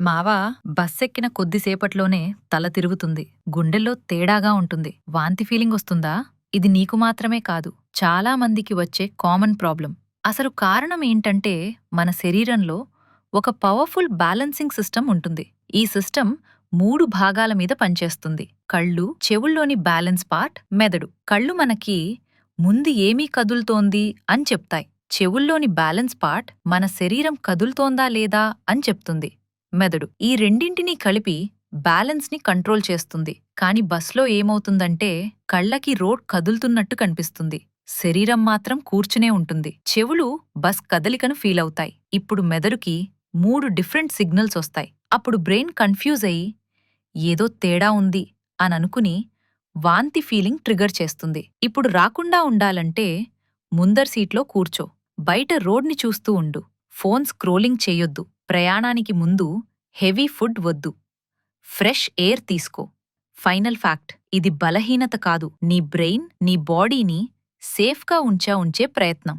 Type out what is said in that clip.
మావా బస్సెక్కిన కొద్దిసేపట్లోనే తల తిరుగుతుంది. గుండెల్లో తేడాగా ఉంటుంది. వాంతి ఫీలింగ్ వస్తుందా? ఇది నీకు మాత్రమే కాదు, చాలా మందికి వచ్చే కామన్ ప్రాబ్లం. అసలు కారణం ఏంటంటే, మన శరీరంలో ఒక పవర్ఫుల్ బ్యాలెన్సింగ్ సిస్టమ్ ఉంటుంది. ఈ సిస్టమ్ 3 భాగాల మీద పనిచేస్తుంది. కళ్ళు, చెవుల్లోని బ్యాలెన్స్ పార్ట్, మెదడు. కళ్ళు మనకి ముందు ఏమీ కదులుతోంది అని చెప్తాయి. చెవుల్లోని బ్యాలెన్స్ పార్ట్ మన శరీరం కదులుతోందా లేదా అని చెప్తుంది. మెదడు ఈ రెండింటినీ కలిపి బ్యాలెన్స్ ని కంట్రోల్ చేస్తుంది. కాని బస్లో ఏమవుతుందంటే, కళ్ళకి రోడ్ కదులుతున్నట్టు కనిపిస్తుంది, శరీరం మాత్రం కూర్చునే ఉంటుంది. చెవులు బస్ కదలికను ఫీల్ అవుతాయి. ఇప్పుడు మెదడుకి 3 డిఫరెంట్ సిగ్నల్స్ వస్తాయి. అప్పుడు బ్రెయిన్ కన్ఫ్యూజ్ అయ్యి ఏదో తేడా ఉంది అని అనుకుని వాంతి ఫీలింగ్ ట్రిగర్ చేస్తుంది. ఇప్పుడు రాకుండా ఉండాలంటే ముందర్ సీట్లో కూర్చో, బయట రోడ్ని చూస్తూ ఉండు, ఫోన్ స్క్రోలింగ్ చేయొద్దు, ప్రయాణానికి ముందు హెవీ ఫుడ్ వద్దు, ఫ్రెష్ ఎయిర్ తీసుకో. ఫైనల్ ఫ్యాక్ట్, ఇది బలహీనత కాదు, నీ బ్రెయిన్, నీ బాడీని సేఫ్గా ఉంచే ప్రయత్నం.